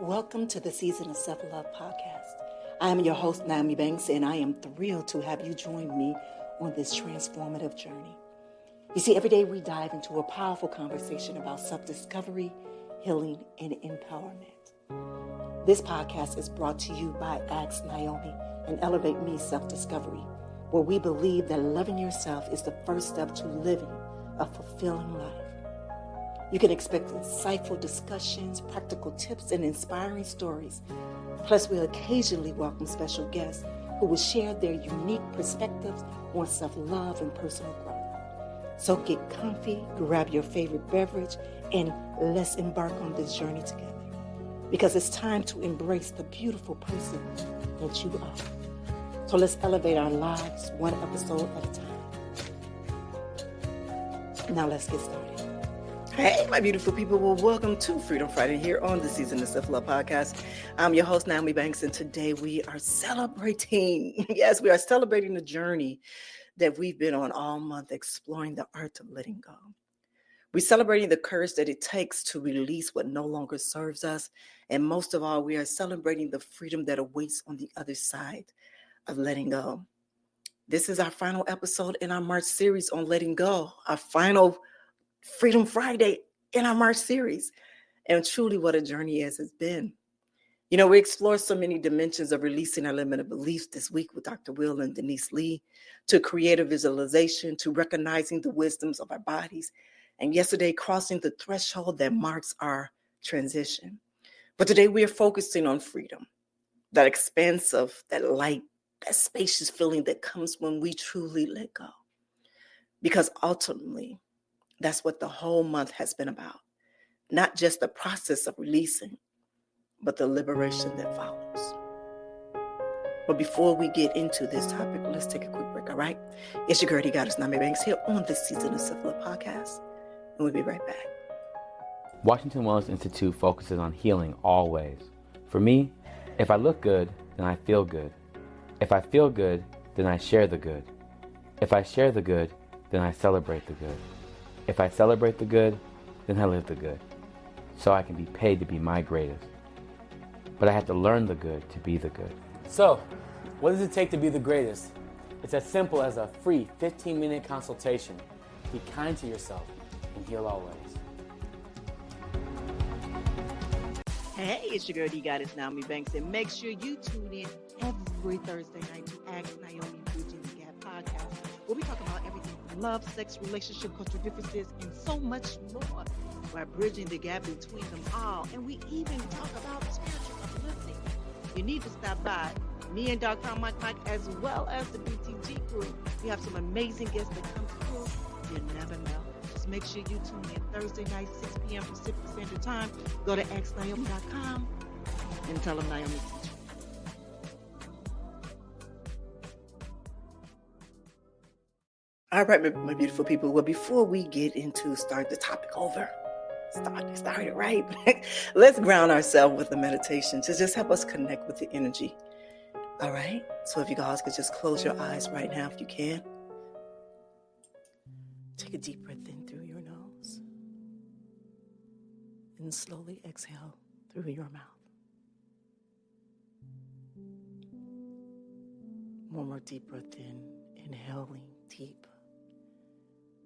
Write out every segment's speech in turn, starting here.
Welcome to the Season of Self-Love podcast. I am your host, Nyomi Banks, and I am thrilled to have you join me on this transformative journey. You see, every day we dive into a powerful conversation about self-discovery, healing, and empowerment. This podcast is brought to you by Ask Nyomi and Elevate Me Self-Discovery, where we believe that loving yourself is the first step to living a fulfilling life. You can expect insightful discussions, practical tips, and inspiring stories. Plus, we'll occasionally welcome special guests who will share their unique perspectives on self-love and personal growth. So get comfy, grab your favorite beverage, and let's embark on this journey together. Because it's time to embrace the beautiful person that you are. So let's elevate our lives one episode at a time. Now let's get started. Hey, my beautiful people. Well, welcome to Freedom Friday here on the Season of Self-Love podcast. I'm your host, Nyomi Banks, and today we are celebrating. Yes, we are celebrating the journey that we've been on all month, exploring the art of letting go. We're celebrating the courage that it takes to release what no longer serves us. And most of all, we are celebrating the freedom that awaits on the other side of letting go. This is our final episode in our March series on letting go, our final Freedom Friday in our March series. And truly what a journey has been. You know, we explored so many dimensions of releasing our limited beliefs this week with Dr. Will and Denise Lee, to creative visualization, to recognizing the wisdoms of our bodies, and yesterday crossing the threshold that marks our transition. But today we are focusing on freedom, that expansive, that light, that spacious feeling that comes when we truly let go. Because ultimately, that's what the whole month has been about. Not just the process of releasing, but the liberation that follows. But before we get into this topic, let's take a quick break, all right? It's your girl, the goddess, Nyomi Banks, here on this Season of Self-Love podcast. And we'll be right back. Washington Wellness Institute focuses on healing always. For me, if I look good, then I feel good. If I feel good, then I share the good. If I share the good, then I celebrate the good. If I celebrate the good, then I live the good, so I can be paid to be my greatest. But I have to learn the good to be the good. So, what does it take to be the greatest? It's as simple as a free 15-minute consultation. Be kind to yourself and heal always. Hey, it's your girl, the goddess, Nyomi Banks, and make sure you tune in every Thursday night to Ask Nyomi Bridging the Gap podcast, where we talk about everything from love, sex, relationship, cultural differences, and so much more. We're bridging the gap between them all, and we even talk about spiritual uplifting. You need to stop by. Me and Dr. Mike, as well as the BTG crew. We have some amazing guests that come through. You never know. Just make sure you tune in Thursday night, 6 p.m. Pacific Standard Time. Go to xnaomi.com and tell them Nyomi sent you. All right, my beautiful people. Well, before we get into start the topic over, started right. Let's ground ourselves with a meditation to just help us connect with the energy. All right. So if you guys could just close your eyes right now, if you can. Take a deep breath in through your nose and slowly exhale through your mouth. One more deep breath in, inhaling deep,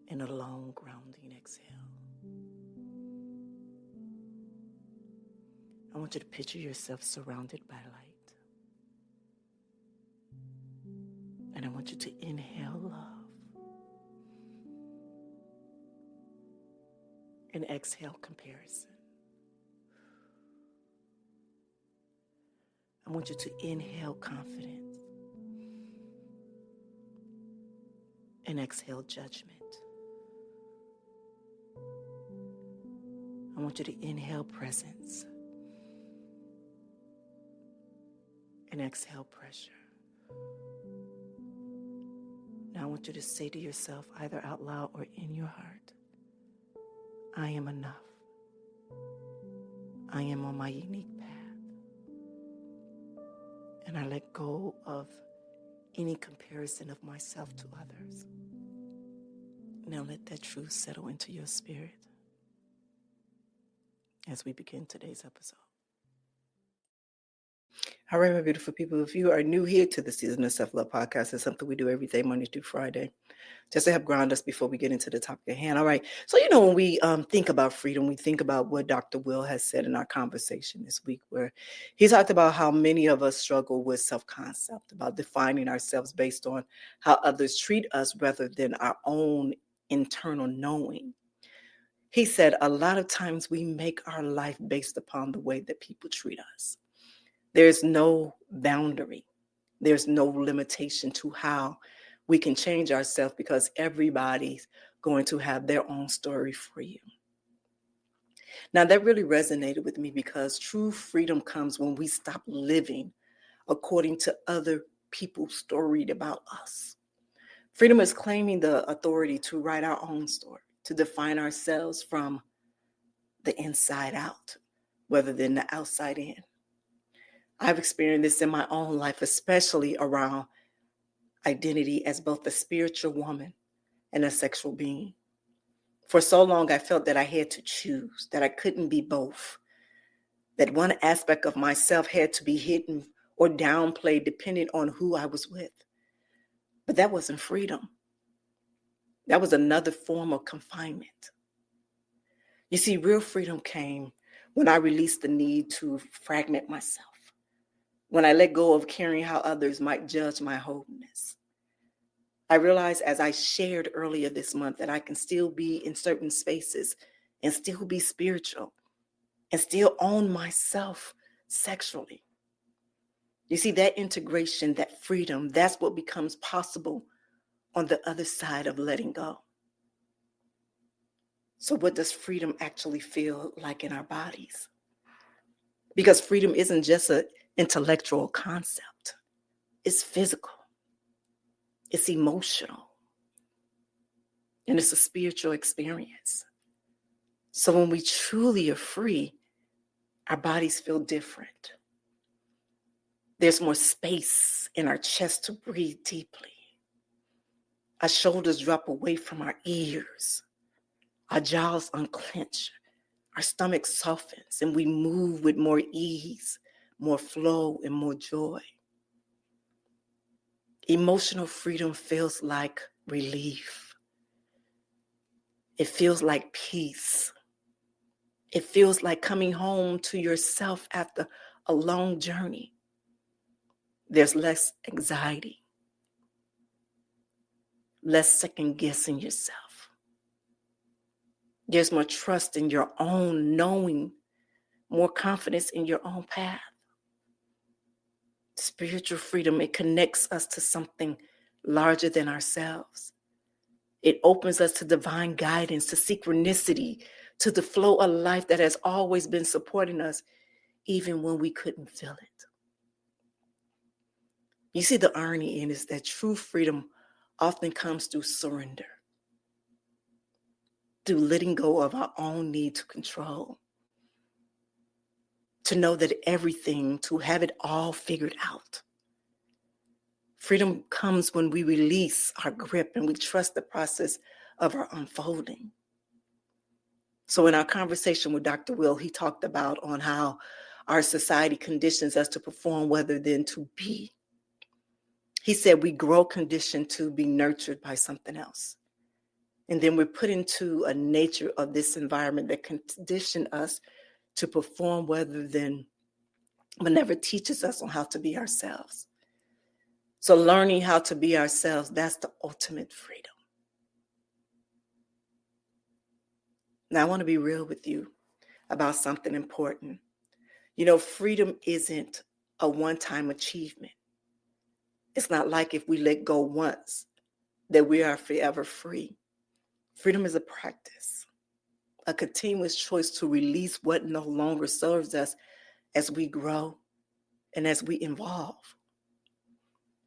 and a long grounding exhale. I want you to picture yourself surrounded by light. And I want you to inhale love and exhale comparison. I want you to inhale confidence and exhale judgment. I want you to inhale presence and exhale pressure. Now I want you to say to yourself, either out loud or in your heart, I am enough. I am on my unique path. And I let go of any comparison of myself to others. Now let that truth settle into your spirit as we begin today's episode. All right, my beautiful people, if you are new here to the Season of Self-Love podcast, it's something we do every day, Monday through Friday, just to help ground us before we get into the topic at hand. All right. So, when we think about freedom, we think about what Dr. Will has said in our conversation this week, where he talked about how many of us struggle with self-concept, about defining ourselves based on how others treat us rather than our own internal knowing. He said a lot of times we make our life based upon the way that people treat us. There's no boundary. There's no limitation to how we can change ourselves because everybody's going to have their own story for you. Now, that really resonated with me because true freedom comes when we stop living according to other people's story about us. Freedom is claiming the authority to write our own story, to define ourselves from the inside out, rather than the outside in. I've experienced this in my own life, especially around identity as both a spiritual woman and a sexual being. For so long, I felt that I had to choose, that I couldn't be both, that one aspect of myself had to be hidden or downplayed depending on who I was with. But that wasn't freedom. That was another form of confinement. You see, real freedom came when I released the need to fragment myself, when I let go of caring how others might judge my wholeness. I realized, as I shared earlier this month, that I can still be in certain spaces and still be spiritual and still own myself sexually. You see, that integration, that freedom, that's what becomes possible on the other side of letting go. So what does freedom actually feel like in our bodies? Because freedom isn't just an intellectual concept. It's physical. It's emotional. And it's a spiritual experience. So when we truly are free, our bodies feel different. There's more space in our chest to breathe deeply. Our shoulders drop away from our ears. Our jaws unclench. Our stomach softens, and we move with more ease, more flow, and more joy. Emotional freedom feels like relief. It feels like peace. It feels like coming home to yourself after a long journey. There's less anxiety, less second guessing yourself. There's more trust in your own knowing, more confidence in your own path. Spiritual freedom, it connects us to something larger than ourselves. It opens us to divine guidance, to synchronicity, to the flow of life that has always been supporting us, even when we couldn't feel it. You see, the irony in is that true freedom often comes through surrender, through letting go of our own need to control, to know that everything, to have it all figured out. Freedom comes when we release our grip and we trust the process of our unfolding. So in our conversation with Dr. Will, he talked about on how our society conditions us to perform rather than to be. He said we grow conditioned to be nurtured by something else. And then we're put into a nature of this environment that condition us to perform rather than, but never teaches us on how to be ourselves. So learning how to be ourselves, that's the ultimate freedom. Now, I want to be real with you about something important. Freedom isn't a one-time achievement. It's not like if we let go once that we are forever free. Freedom is a practice, a continuous choice to release what no longer serves us as we grow and as we evolve.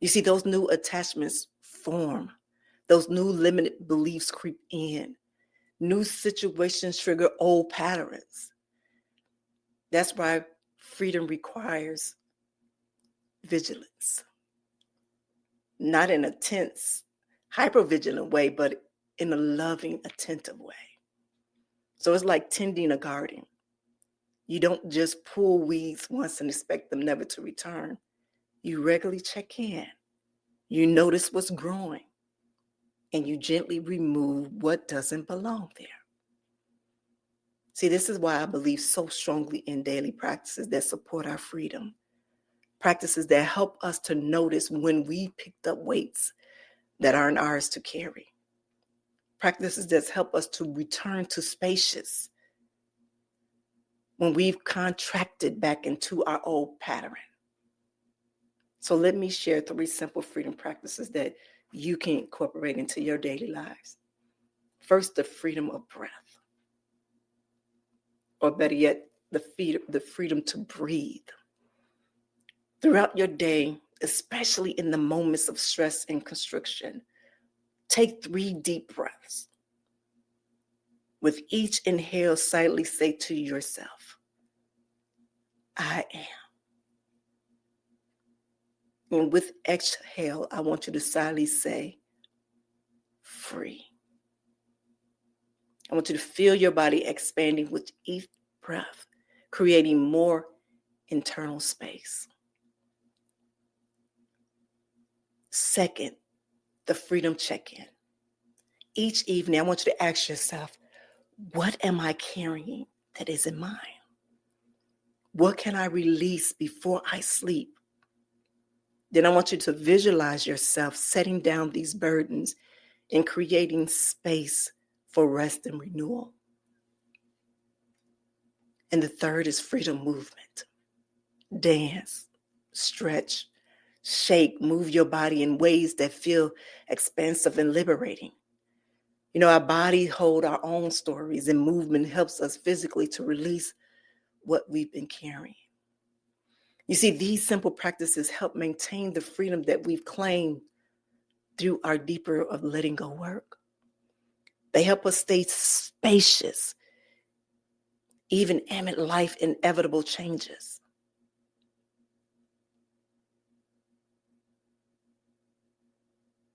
You see, those new attachments form. Those new limited beliefs creep in. New situations trigger old patterns. That's why freedom requires vigilance. Not in a tense, hyper-vigilant way, but in a loving, attentive way. So it's like tending a garden. You don't just pull weeds once and expect them never to return. You regularly check in. You notice what's growing, and you gently remove what doesn't belong there. See, this is why I believe so strongly in daily practices that support our freedom. Practices that help us to notice when we picked up weights that aren't ours to carry. Practices that help us to return to spacious when we've contracted back into our old pattern. So let me share 3 simple freedom practices that you can incorporate into your daily lives. First, the freedom of breath. Or better yet, the freedom to breathe. Throughout your day, especially in the moments of stress and constriction, take 3 deep breaths. With each inhale, silently say to yourself, I am. And with exhale, I want you to silently say, free. I want you to feel your body expanding with each breath, creating more internal space. Second, the freedom check-in. Each evening, I want you to ask yourself, what am I carrying that isn't mine? What can I release before I sleep? Then I want you to visualize yourself setting down these burdens and creating space for rest and renewal. And the third is freedom movement. Dance, stretch, shake, move your body in ways that feel expansive and liberating. You know, our bodies hold our own stories, and movement helps us physically to release what we've been carrying. You see, these simple practices help maintain the freedom that we've claimed through our deeper of letting go work. They help us stay spacious, even amid life's inevitable changes.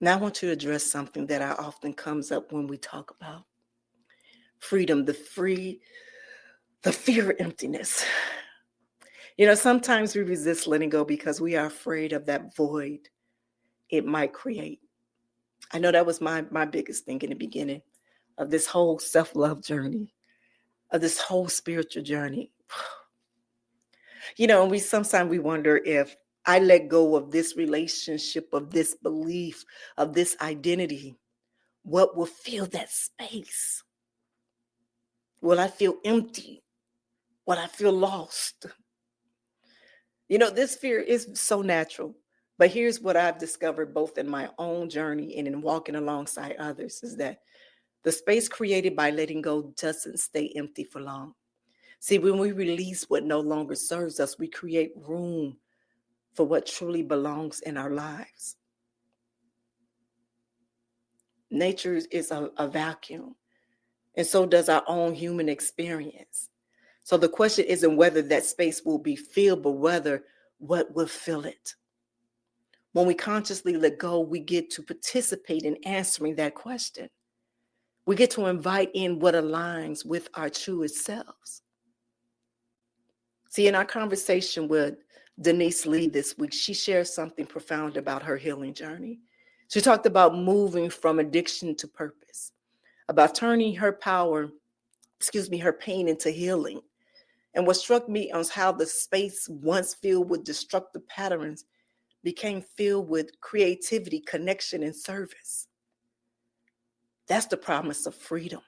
Now I want to address something that often comes up when we talk about freedom, the fear of emptiness. You know, sometimes we resist letting go because we are afraid of that void it might create. I know that was my biggest thing in the beginning of this whole self-love journey, of this whole spiritual journey. You know, sometimes we wonder, if I let go of this relationship, of this belief, of this identity, what will fill that space? Will I feel empty? Will I feel lost? You know, this fear is so natural. But here's what I've discovered both in my own journey and in walking alongside others, is that the space created by letting go doesn't stay empty for long. See, when we release what no longer serves us, we create room for what truly belongs in our lives. Nature is a vacuum, and so does our own human experience. So the question isn't whether that space will be filled, but whether what will fill it. When we consciously let go, we get to participate in answering that question. We get to invite in what aligns with our truest selves. See, in our conversation with Denise Lee this week, she shared something profound about her healing journey. She talked about moving from addiction to purpose, about turning her her pain into healing. And what struck me was how the space once filled with destructive patterns became filled with creativity, connection, and service. That's the promise of freedom.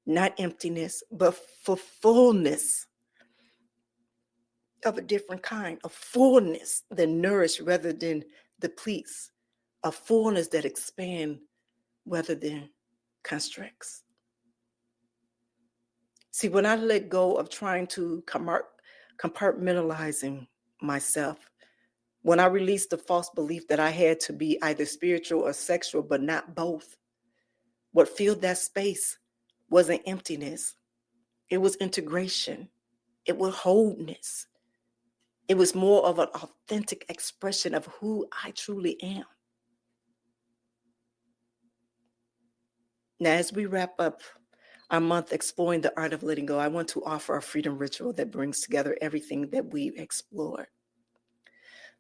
Not emptiness, but for fullness of a different kind, a fullness that nourishes rather than depletes, a fullness that expands rather than constricts. See, when I let go of trying to compartmentalizing myself, when I released the false belief that I had to be either spiritual or sexual, but not both, what filled that space wasn't emptiness. It was integration. It was wholeness. It was more of an authentic expression of who I truly am. Now, as we wrap up our month exploring the art of letting go, I want to offer a freedom ritual that brings together everything that we've explored.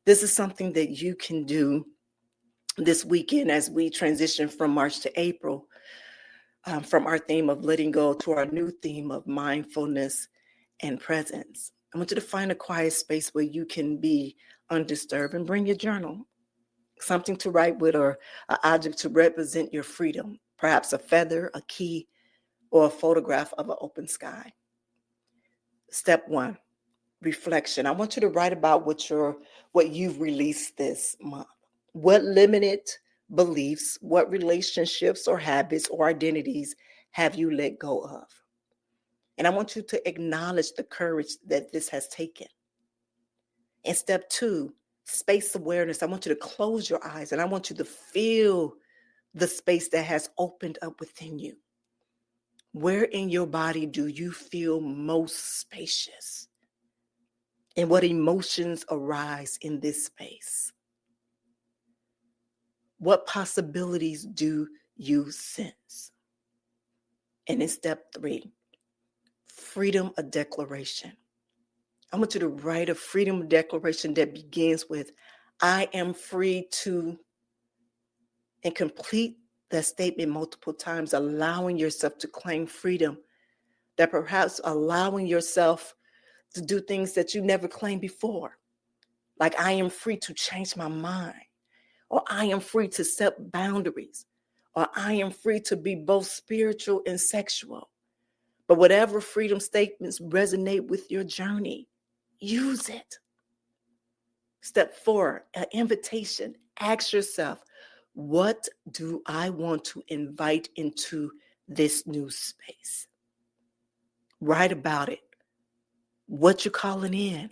This is something that you can do this weekend as we transition from March to April, from our theme of letting go to our new theme of mindfulness and presence. I want you to find a quiet space where you can be undisturbed and bring your journal, something to write with, or an object to represent your freedom, perhaps a feather, a key, or a photograph of an open sky. Step 1, reflection. I want you to write about what you've released this month. What limited beliefs, what relationships or habits or identities have you let go of? And I want you to acknowledge the courage that this has taken. And step 2, space awareness. I want you to close your eyes and I want you to feel the space that has opened up within you. Where in your body do you feel most spacious? And what emotions arise in this space? What possibilities do you sense? And in step 3, freedom, a declaration. I want you to write a freedom declaration that begins with, I am free to, and complete that statement multiple times, allowing yourself to claim freedom, that perhaps allowing yourself to do things that you never claimed before. Like, I am free to change my mind, or I am free to set boundaries, or I am free to be both spiritual and sexual. But whatever freedom statements resonate with your journey, use it. Step 4, an invitation. Ask yourself, what do I want to invite into this new space? Write about it. What you're calling in.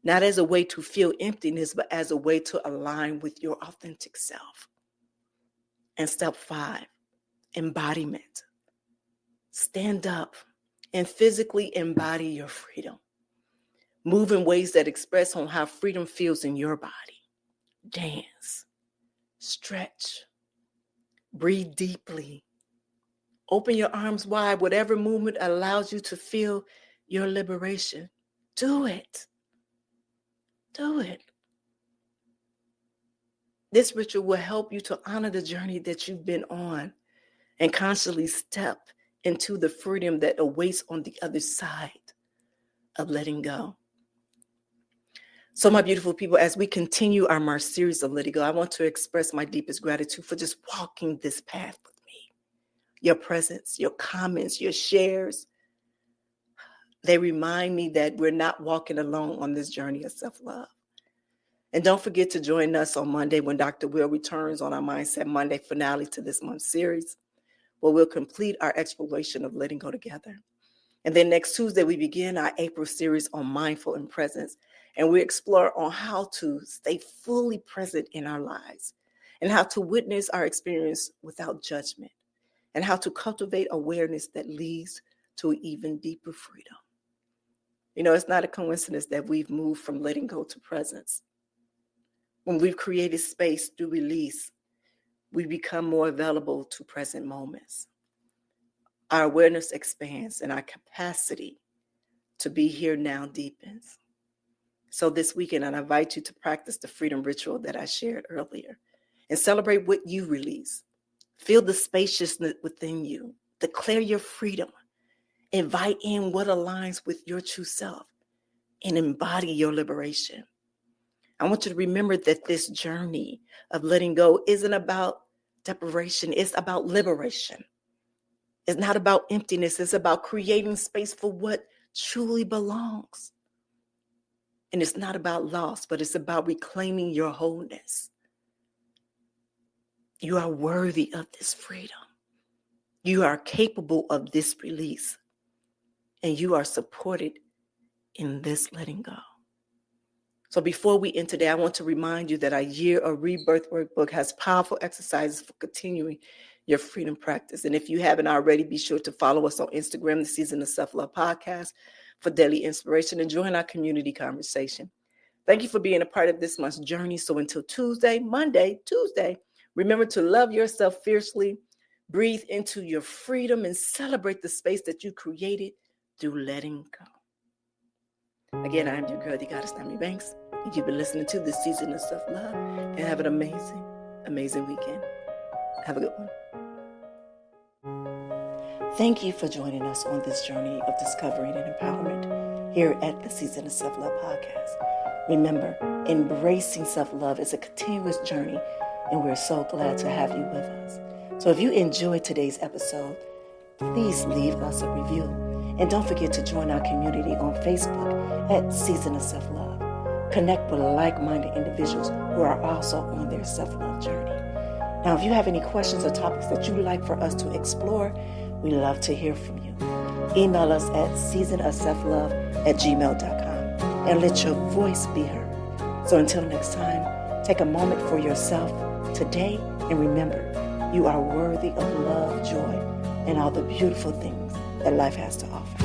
Not as a way to feel emptiness, but as a way to align with your authentic self. And step 5, embodiment. Stand up and physically embody your freedom. Move in ways that express on how freedom feels in your body. Dance, stretch, breathe deeply. Open your arms wide. Whatever movement allows you to feel your liberation, do it. Do it. This ritual will help you to honor the journey that you've been on and constantly step into the freedom that awaits on the other side of letting go. So, my beautiful people, as we continue our March series of letting go, I want to express my deepest gratitude for just walking this path with me. Your presence, your comments, your shares, they remind me that we're not walking alone on this journey of self-love. And don't forget to join us on Monday when Dr. Will returns on our Mindset Monday finale to this month's series, where we'll complete our exploration of letting go together. And then next Tuesday, we begin our April series on mindful and presence. And we explore on how to stay fully present in our lives and how to witness our experience without judgment and how to cultivate awareness that leads to even deeper freedom. You know, it's not a coincidence that we've moved from letting go to presence. When we've created space through release, we become more available to present moments. Our awareness expands and our capacity to be here now deepens. So this weekend, I invite you to practice the freedom ritual that I shared earlier and celebrate what you release. Feel the spaciousness within you. Declare your freedom. Invite in what aligns with your true self and embody your liberation. I want you to remember that this journey of letting go isn't about deprivation. It's about liberation. It's not about emptiness. It's about creating space for what truly belongs. And it's not about loss, but it's about reclaiming your wholeness. You are worthy of this freedom. You are capable of this release. And you are supported in this letting go. So before we end today, I want to remind you that our Year of Rebirth workbook has powerful exercises for continuing your freedom practice. And if you haven't already, be sure to follow us on Instagram, the Season of Self-Love Podcast, for daily inspiration and join our community conversation. Thank you for being a part of this month's journey. So until Tuesday, remember to love yourself fiercely, Breathe into your freedom and celebrate the space that you created through letting go. Again, I am your girl, the goddess Nyomi Banks, and you've been listening to this season of self-love. And have an amazing, amazing weekend. Have a good one. Thank you for joining us on this journey of discovery and empowerment here at the Season of Self-Love podcast. Remember, embracing self-love is a continuous journey, and we're so glad to have you with us. So if you enjoyed today's episode, please leave us a review. And don't forget to join our community on Facebook at Season of Self-Love. Connect with like-minded individuals who are also on their self-love journey. Now, if you have any questions or topics that you'd like for us to explore, we love to hear from you. Email us at seasonofselflove@gmail.com and let your voice be heard. So until next time, take a moment for yourself today and remember, you are worthy of love, joy, and all the beautiful things that life has to offer.